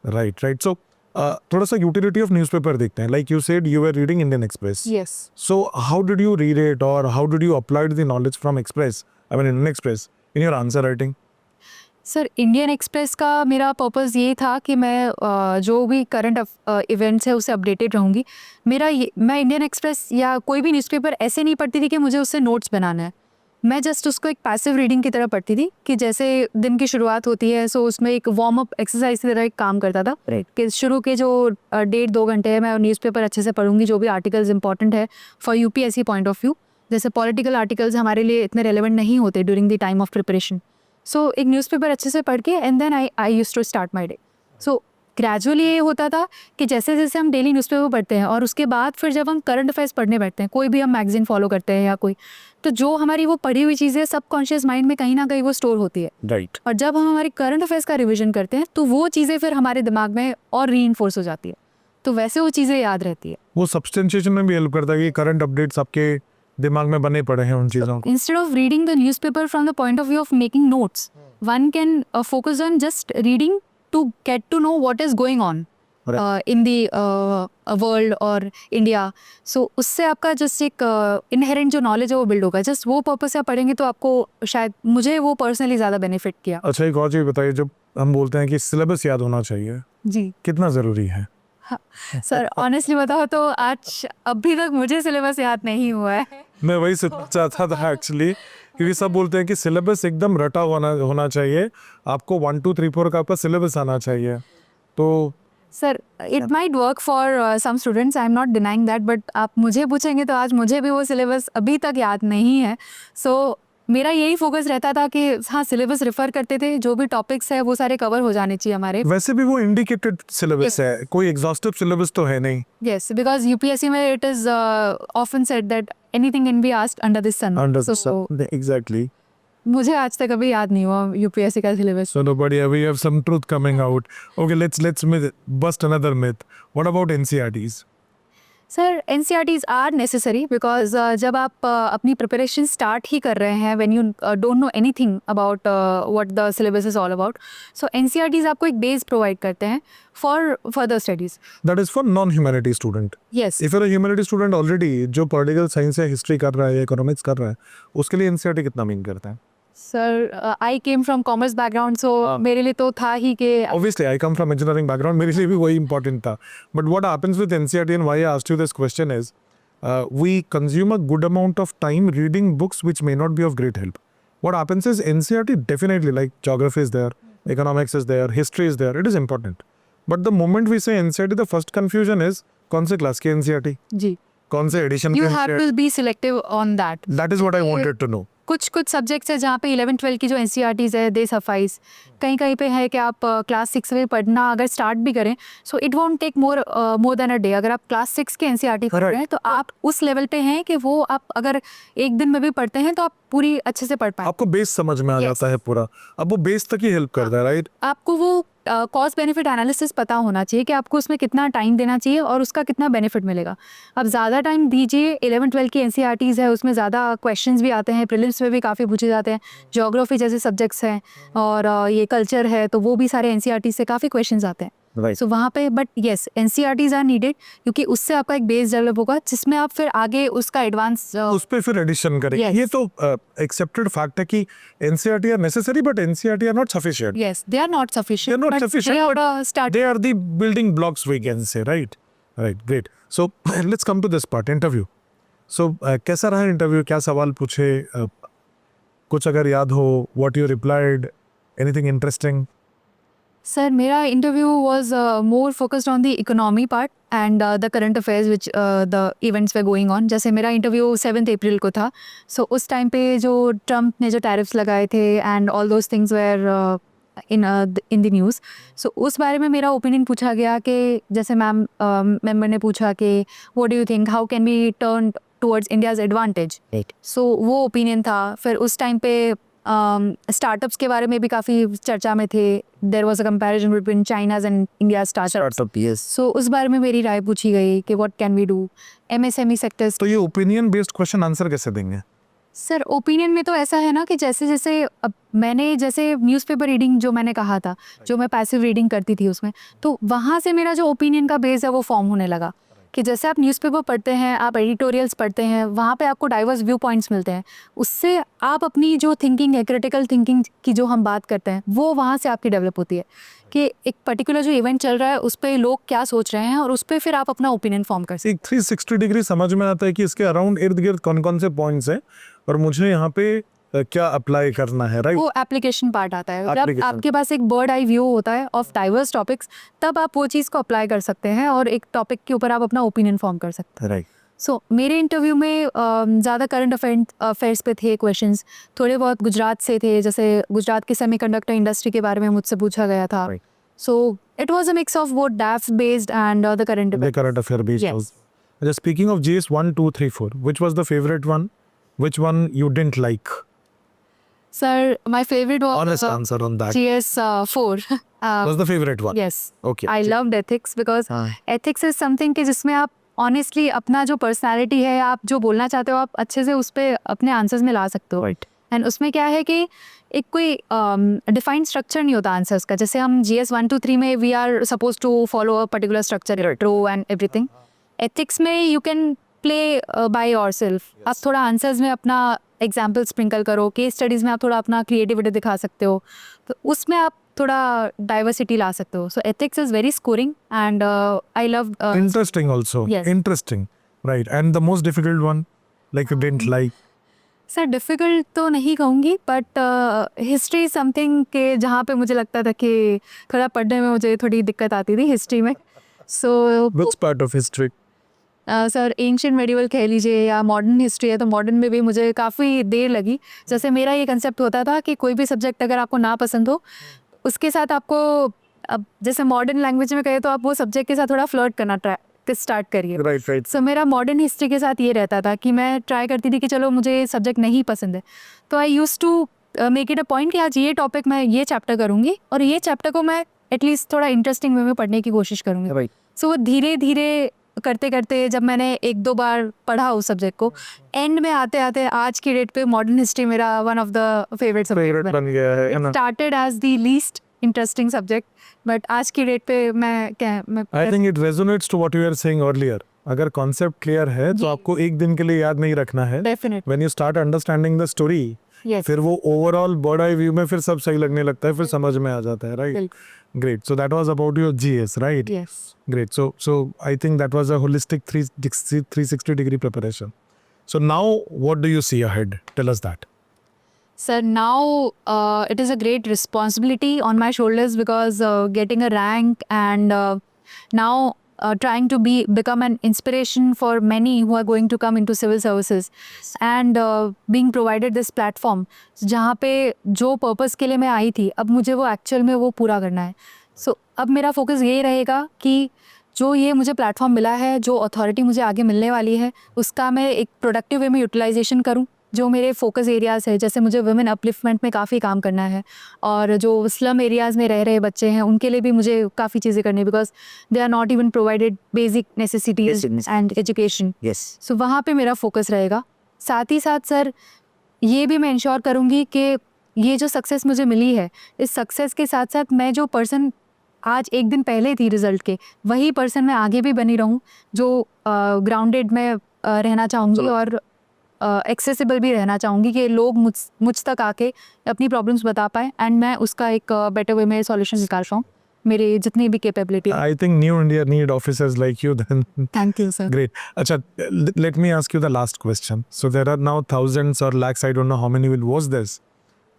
राइट. सो थोड़ा सा यूटिलिटी ऑफ न्यूज़पेपर देखते हैं. Like you said you were reading Indian express. Yes. So how did you read it और how did you applied the knowledge from express, I mean Indian express, in your answer writing? Sir Indian express का मेरा purpose ये था कि मैं जो भी current events है उससे अपडेटेड रहूँगी. मैं इंडियन एक्सप्रेस या कोई भी न्यूज़पेपर ऐसे नहीं पढ़ती थी कि मुझे उससे नोट्स बनाना है. मैं जस्ट उसको एक पैसिव रीडिंग की तरह पढ़ती थी कि जैसे दिन की शुरुआत होती है, सो उसमें एक वार्म अप एक्सरसाइज की तरह एक काम करता था. कि शुरू के जो 1.5-2 घंटे है मैं न्यूज़पेपर अच्छे से पढ़ूंगी, जो भी आर्टिकल्स इंपॉर्टेंट है for UPSC point of view. जैसे पॉलिटिकल आर्टिकल्स हमारे लिए इतने रेलेवेंट नहीं होते during the time of preparation. So एक न्यूज़पेपर अच्छे से पढ़ के and then I used to start my day. So gradually ये होता था कि जैसे जैसे हम डेली न्यूज़पेपर पढ़ते हैं और उसके बाद फिर जब हम करंट अफेयर्स पढ़ने बैठते हैं, कोई भी हम मैगजीन फॉलो करते हैं या कोई, तो जो हमारी वो पढ़ी हुई चीज़ें सबकॉन्शियस माइंड में कहीं ना कहीं वो स्टोर होती है. राइट. और जब हम हमारी करंट अफेयर्स का रिवीजन करते हैं तो वो चीज़ें फिर हमारे दिमाग में और रीइंफोर्स हो जाती है, तो वैसे वो चीज़ें याद रहती है. वो सब्सटेंशिएशन में भी हेल्प करता है कि करंट अपडेट्स आपके दिमाग में बने पड़े हैं उन चीज़ों को. Instead of reading the newspaper from the point of view of making notes, one can focus on just reading to get to know what is going on in the world और India. So उससे आपका just एक inherent जो knowledge है वो build होगा. Just वो purpose से आप पढ़ेंगे तो आपको शायद, मुझे वो पर्सनली ज़्यादा बेनिफिट किया. अच्छा, एक और चीज़ बताइए, जब हम बोलते हैं कि सिलेबस याद होना चाहिए, जी कितना ज़रूरी है? सर ऑनेस्टली बताओ तो आज अभी तक मुझे सिलेबस याद नहीं हुआ है. मैं वही चाहता था एक्चुअली, क्योंकि सब बोलते हैं कि सिलेबस एकदम रटा होना चाहिए, आपको 1 2 3 4 का आपका सिलेबस आना चाहिए. तो sir it might work for some students, I am not denying that, but आप मुझे पूछेंगे तो आज मुझे भी वो सिलेबस अभी तक याद नहीं है. सो मेरा यही फोकस रहता था कि हाँ सिलेबस रेफर करते थे, जो भी टॉपिक्स है वो सारे कवर हो जाने चाहिए हमारे. वैसे भी वो इंडिकेटेड सिलेबस है, कोई एग्जॉस्टिव सिलेबस तो है नहीं. Yes, because UPSC में it is often said that anything can be asked under the sun. So, Exactly. मुझे आज तक अभी याद नहीं हुआ UPSC का syllabus. So nobody, we have some truth coming out. Okay, let's bust another myth. What about NCRTs? Sir NCRTs are necessary because जब आप अपनी प्रिपरेशन स्टार्ट ही कर रहे हैं when you don't know anything about what the syllabus is all about, so NCRTs आपको एक base provide करते हैं for further studies. That is for non-humanity student. Yes If you're a humanity student already, जो political science या history कर रहा है या economics कर रहा है, उसके लिए NCRT कितना मीन करता है? Sir I came from commerce background, so मेरे लिए तो था ही कि Obviously, I come from engineering background. मेरे लिए भी वही important था. But what happens with NCRT and why I asked you this question is, we consume a good amount of time reading books which may not be of great help. What happens is NCRT definitely, like geography is there, economics is there, history is there. It is important. But the moment we say NCRT, the first confusion is कौन से class की NCRT, जी कौन से edition you की have NCRT. To be selective on that. That is what I wanted to know. कुछ सब्जेक्ट्स है जहाँ पे 11-12 की जो NCRTs है दे सफाइस. कहीं पे है कि आप क्लास 6 में पढ़ना अगर स्टार्ट भी करें so it won't take more than a day. अगर आप क्लास 6 के NCRT पढ़ रहे हैं तो आप उस लेवल पे हैं कि वो आप अगर एक दिन में भी पढ़ते हैं तो आप पूरी अच्छे से पढ़ पाए. आपको बेस समझ में आ जाता है पूरा. अब वो बेस तक ही हेल्प करता है, राइट? आपको वो कॉस्ट बेनिफिट एनालिसिस पता होना चाहिए कि आपको उसमें कितना टाइम देना चाहिए और उसका कितना बेनिफिट मिलेगा. अब ज़्यादा टाइम दीजिए. 11-12 की NCRTs है उसमें ज़्यादा क्वेश्चंस भी आते हैं, प्रीलिम्स में भी काफ़ी पूछे जाते हैं. ज्योग्राफी जैसे सब्जेक्ट्स हैं और ये कल्चर है तो वो भी सारे NCRT से काफ़ी क्वेश्चंस आते हैं. सो वहाँ पे but yes NCRTs are needed क्योंकि उससे आपका एक बेस डेवलप होगा जिसमें आप फिर आगे उसका एडवांस उस पे फिर एडिशन करें. Yes. ये तो एक्सेप्टेड फैक्ट है कि NCRT are necessary but NCRT are not sufficient. yes they are not sufficient. They are not but sufficient, they are but a start. They are the building blocks, we can say, right? Right, great. So let's come to this part, interview. So कैसा रहा interview, क्या सवाल पूछे, कुछ अगर याद हो, what you replied, anything interesting? Sir, मेरा interview was more focused on the economy part and the current affairs which the events were going on. जैसे मेरा interview 7th April को था. So उस टाइम पे जो ट्रम्प ने जो टैरिफ्स लगाए थे and all those things were in the news. So उस बारे में मेरा ओपिनियन पूछा गया कि जैसे मेंबर ने पूछा कि what do you think, how can we turn towards India's advantage? So वो ओपिनियन था. फिर उस टाइम पे स्टार्टअप्स के बारे में भी काफ़ी चर्चा में थे. There was a comparison between China's and India startup. So उस बारे में मेरी राय पूछी गई कि what can we do. MSME sectors. तो ये ओपिनियन बेस्ड क्वेश्चन आंसर कैसे देंगे? सर ओपिनियन में तो ऐसा है ना कि जैसे जैसे अब मैंने जैसे न्यूज़पेपर रीडिंग जो मैंने कहा था, जो मैं पैसिव रीडिंग करती थी उसमें, तो वहाँ से मेरा जो ओपिनियन का बेस है वो फॉर्म होने लगा कि जैसे आप न्यूज़पेपर पढ़ते हैं, आप एडिटोरियल्स पढ़ते हैं, वहाँ पे आपको डाइवर्स व्यू पॉइंट्स मिलते हैं. उससे आप अपनी जो थिंकिंग है, क्रिटिकल थिंकिंग की जो हम बात करते हैं, वो वहाँ से आपकी डेवलप होती है कि एक पर्टिकुलर जो इवेंट चल रहा है उस पर लोग क्या सोच रहे हैं और उस पर फिर आप अपना ओपिनियन फॉर्म कर सकते हैं. एक 360 डिग्री समझ में आता है कि इसके अराउंड इर्द गिर्द कौन कौन से पॉइंट्स हैं और मुझे यहाँ पे क्या अप्लाई करना है, राइट? वो एप्लीकेशन पार्ट आता है. जब Application. आपके पास एक बर्ड आई व्यू होता है ऑफ डाइवर्स टॉपिक्स, तब आप वो चीज़ को अप्लाई कर सकते हैं और एक टॉपिक के ऊपर आप अपना ओपिनियन फॉर्म कर सकते हैं. राइट. सो मेरे इंटरव्यू में ज़्यादा करंट अफेयर्स पे थे क्वेश्चंस. थोड़े बहुत गुजरात से थे, जैसे गुजरात की सेमीकंडक्टर इंडस्ट्री के बारे में मुझसे पूछा गया था. Right. So it was a mix of both DAF based and the current The current affair based. Yes. also. Just speaking of GS 1, 2, 3, 4, which was the favorite one? Which one you didn't like? Sir my favourite Honest was answer on that. GS 4. Was the favorite one? Yes. Okay. I loved ethics because ethics is something कि जिसमें आप honestly अपना जो personality है, आप जो बोलना चाहते हो, आप अच्छे से उस पर अपने आंसर्स में ला सकते हो. Right. एंड उसमें क्या है कि एक कोई डिफाइंड स्ट्रक्चर नहीं होता आंसर्स का. जैसे हम GS 1, 2, 3 में we are suppose to follow a particular structure, row and everything. Ethics में you can play by yourself. आप थोड़ा आंसर्स में अपना एग्जाम्पल स्प्रिंकल करो, केस स्टडीज़ में आप थोड़ा अपना क्रिएटिविटी दिखा सकते हो, तो उसमें आप थोड़ा डाइवर्सिटी ला सकते हो. सो ethics is very scoring and I love. Interesting also. Yes. Interesting. Right. And the most difficult one, like you didn't like? Sir difficult तो नहीं कहूँगी, बट हिस्ट्री समथिंग के जहाँ पे मुझे लगता था कि थोड़ा पढ़ने में मुझे थोड़ी दिक्कत आती थी हिस्ट्री में. So which part of history? Sir ancient medieval कह लीजिए या मॉडर्न हिस्ट्री है, तो मॉडर्न में भी मुझे काफ़ी देर लगी. जैसे मेरा ये कंसेप्ट होता था कि कोई भी सब्जेक्ट अगर आपको ना पसंद हो, उसके साथ आपको, अब जैसे मॉडर्न लैंग्वेज में कहे तो आप वो सब्जेक्ट के साथ थोड़ा फ्लर्ट करना स्टार्ट करिए. Right right. सो मेरा मॉडर्न हिस्ट्री के साथ ये रहता था कि मैं ट्राई करती थी कि चलो मुझे सब्जेक्ट नहीं पसंद है, तो I use to make it a point कि आज ये टॉपिक मैं ये चैप्टर करूँगी और ये चैप्टर को मैं एटलीस्ट थोड़ा इंटरेस्टिंग वे में पढ़ने की कोशिश करूँगी. राइट. सो वो धीरे धीरे करते करते जब मैंने 1-2 बार पढ़ा उस सब्जेक्ट को, एंड में आते आते आज की डेट पे मॉडर्न हिस्ट्री मेरा one of the favourite favourite subject बन गया है ना. Started as the least interesting subject, but आज की डेट पे मैं I think it resonates to what you are saying earlier. अगर कॉन्सेप्ट क्लियर है तो आपको एक दिन के लिए याद नहीं रखना है. Definitely. When you start understanding the story, yes. फिर वो ओवरऑल बर्ड आई व्यू में फिर सब सही लगने लगता है, फिर समझ में आ जाता है. Right. Great. So that was about your GS, right? Yes. Great. So I think that was a holistic 360 degree preparation. So now what do you see ahead? Tell us that. Sir, now it is a great responsibility on my shoulders because getting a rank and now trying to become an inspiration for many who are going to come into civil services and being provided this platform जहाँ पे जो purpose के लिए मैं आई थी, अब मुझे वो एक्चुअल में वो पूरा करना है. सो अब मेरा फोकस यही रहेगा कि जो ये मुझे प्लेटफॉर्म मिला है, जो अथॉरिटी मुझे आगे मिलने वाली है, उसका मैं एक प्रोडक्टिव वे में यूटिलाइजेशन करूँ. जो मेरे फोकस एरियाज़ है, जैसे मुझे वुमेन अपलिफ्टमेंट में काफ़ी काम करना है और जो स्लम एरियाज़ में रह रहे बच्चे हैं उनके लिए भी मुझे काफ़ी चीज़ें करनी है, because they are not even provided basic necessities and education. So वहाँ पे मेरा फोकस रहेगा. साथ ही साथ सर ये भी मैं इंश्योर करूँगी कि ये जो सक्सेस मुझे मिली है, इस सक्सेस के साथ साथ मैं जो पर्सन आज एक दिन पहले थी रिजल्ट के, वही पर्सन मैं आगे भी बनी रहूँ, जो ग्राउंडेड में रहना चाहूँगी और एक्सेसिबल भी रहना चाहूँगी कि लोग मुझ तक आके अपनी प्रॉब्लम्स बता पाए एंड मैं उसका एक बेटर वे में सॉल्यूशन निकाल पाऊँ, मेरे जितनी भी capability. I think New India need officers like you then. Thank you, sir. Great. Acha, let me ask you the last question. So there are now thousands or lakhs, I don't know how many will watch this.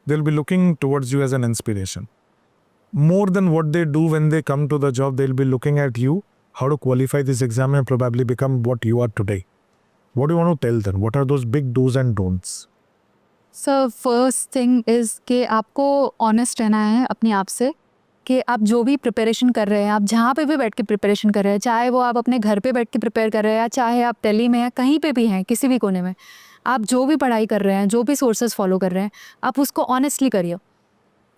They'll be looking towards you as an inspiration. More than what they do when they come to the job, they'll be looking at you, how to qualify this exam and probably become what you are today. What do you want to tell them? What are those big do's and don'ts? Sir first thing is कि आपको honest रहना है अपने आप से कि आप जो भी प्रिपरेशन कर रहे हैं, आप जहाँ पे भी बैठ के प्रिपरेशन कर रहे हैं, चाहे वो आप अपने घर पे बैठ के प्रिपेयर कर रहे हैं या चाहे आप दिल्ली में या कहीं पे भी हैं, किसी भी कोने में, आप जो भी पढ़ाई कर रहे हैं, जो भी सोर्सेज फॉलो कर रहे हैं, आप उसको ऑनेस्टली करिए.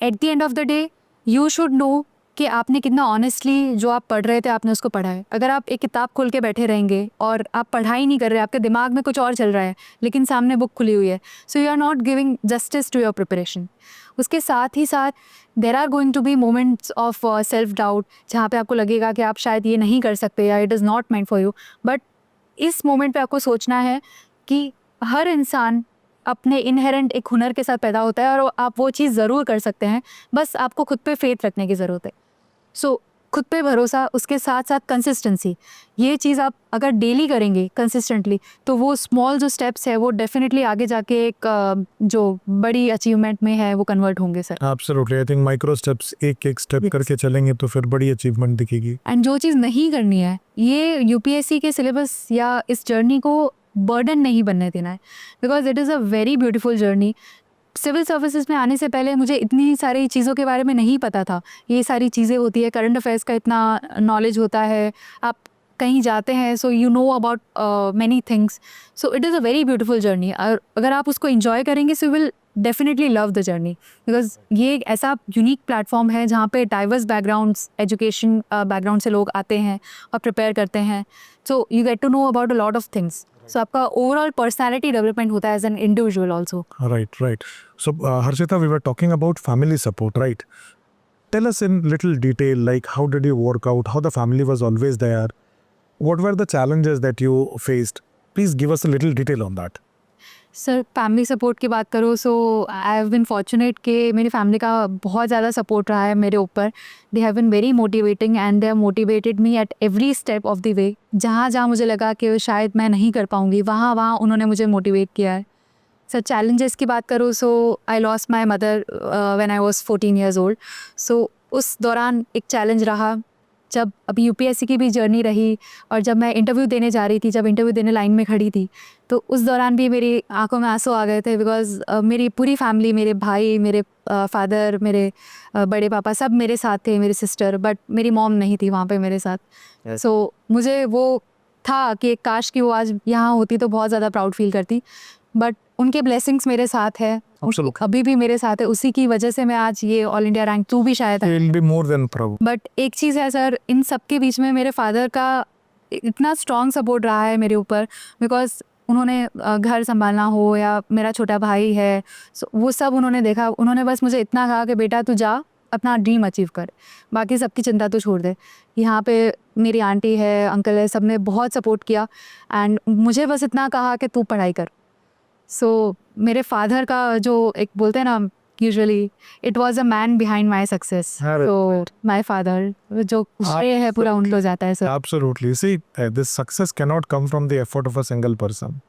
At the end of the day you should know कि आपने कितना ऑनेस्टली जो आप पढ़ रहे थे आपने उसको पढ़ा है. अगर आप एक किताब खोल के बैठे रहेंगे और आप पढ़ाई नहीं कर रहे, आपके दिमाग में कुछ और चल रहा है लेकिन सामने बुक खुली हुई है, so you are not giving justice to your preparation. उसके साथ ही साथ there are going to be moments of self doubt जहाँ पे आपको लगेगा कि आप शायद ये नहीं कर सकते या it is not meant for you. But इस मोमेंट पे आपको सोचना है कि हर इंसान अपने इनहेरेंट एक हुनर के साथ पैदा होता है और आप वो चीज़ ज़रूर कर सकते हैं, बस आपको खुद पे फेथ रखने की ज़रूरत है. सो खुद पे भरोसा, उसके साथ साथ कंसिस्टेंसी, ये चीज़ आप अगर डेली करेंगे कंसिस्टेंटली तो वो स्मॉल जो स्टेप्स है वो डेफिनेटली आगे जाके एक जो बड़ी अचीवमेंट में है वो कन्वर्ट होंगे sir. Absolutely. I think micro steps, एक स्टेप करके चलेंगे तो फिर बड़ी अचीवमेंट दिखेगी. एंड जो चीज़ नहीं करनी है, ये यूपीएससी के सिलेबस या इस जर्नी को बर्डन नहीं बनने देना है, because it is a very beautiful journey. Civil services में आने से पहले मुझे इतनी सारी चीज़ों के बारे में नहीं पता था. ये सारी चीज़ें होती है, करंट अफेयर्स का इतना नॉलेज होता है, आप कहीं जाते हैं so you know about many things. So it is a very beautiful journey और अगर आप उसको इन्जॉय करेंगे so will definitely love the journey, because ये एक ऐसा यूनिक प्लेटफॉर्म है जहाँ पे डाइवर्स बैकग्राउंड्स, एजुकेशन बैकग्राउंड से लोग आते हैं और प्रिपेयर करते हैं. So you get to know about a lot of things. So आपका ओवरऑल पर्सनैलिटी डेवलपमेंट होता है as an individual also. Right. So Harshita, we were talking about family support, right? Tell us in little detail, like how did you work out, how the family was always there, what were the challenges that you faced? Please give us a little detail on that. Sir family support की बात करो सो I have been fortunate कि मेरी family का बहुत ज़्यादा support रहा है मेरे ऊपर. They have been very motivating and they have motivated me at every step of the way. जहाँ जहाँ मुझे लगा कि शायद मैं नहीं कर पाऊँगी, वहाँ वहाँ उन्होंने मुझे मोटिवेट किया है. सर चैलेंजेस की बात करूँ so I lost my mother when I was 14 years old. So उस दौरान एक चैलेंज रहा. जब अभी यूपीएससी की भी जर्नी रही और जब मैं इंटरव्यू देने जा रही थी, जब इंटरव्यू देने लाइन में खड़ी थी, तो उस दौरान भी मेरी आंखों में आंसू आ गए थे. बिकॉज मेरी पूरी फैमिली, मेरे भाई, मेरे फादर, मेरे बड़े पापा सब मेरे साथ थे, मेरी सिस्टर, बट मेरी मॉम नहीं थी वहाँ पे मेरे साथ. सो मुझे वो था कि काश कि वो आज यहाँ होती तो बहुत ज़्यादा प्राउड फील करती. बट उनके ब्लेसिंग्स मेरे साथ है, अभी भी मेरे साथ है. उसी की वजह से मैं आज ये ऑल इंडिया रैंक 2 भी शायद है. You'll be more than proud. But एक चीज़ है सर, इन सब के बीच में मेरे फादर का इतना स्ट्रॉन्ग सपोर्ट रहा है मेरे ऊपर. बिकॉज उन्होंने घर संभालना हो या मेरा छोटा भाई है, सो वो सब उन्होंने देखा. उन्होंने बस मुझे इतना कहा कि बेटा तू जा अपना ड्रीम अचीव कर, बाकी सबकी चिंता तो छोड़ दे. यहाँ पे मेरी आंटी है, अंकल है, सब ने बहुत सपोर्ट किया. एंड मुझे बस इतना कहा कि तू पढ़ाई कर. सो मेरे फादर का जो एक बोलते हैं ना, usually it was a man behind my success. So my father जो श्रेय है पूरा उनको जाता है sir. Absolutely. See, this success cannot come from the effort of a single person.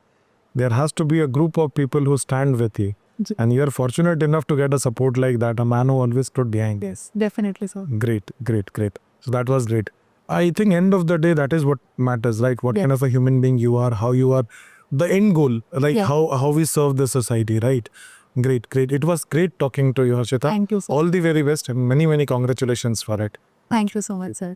There has to be a group of people who stand with you. And you are fortunate enough to get a support like that, a man who always stood behind. Yes, definitely sir. Great. So that was great. I think end of the day, that is what matters, right? What Yeah. kind of a human being you are, how you are, the end goal, like Yeah. how we serve the society, right? Great. It was great talking to you, Harshita. Thank you sir. All the very best and many congratulations for it. Thank you so much sir.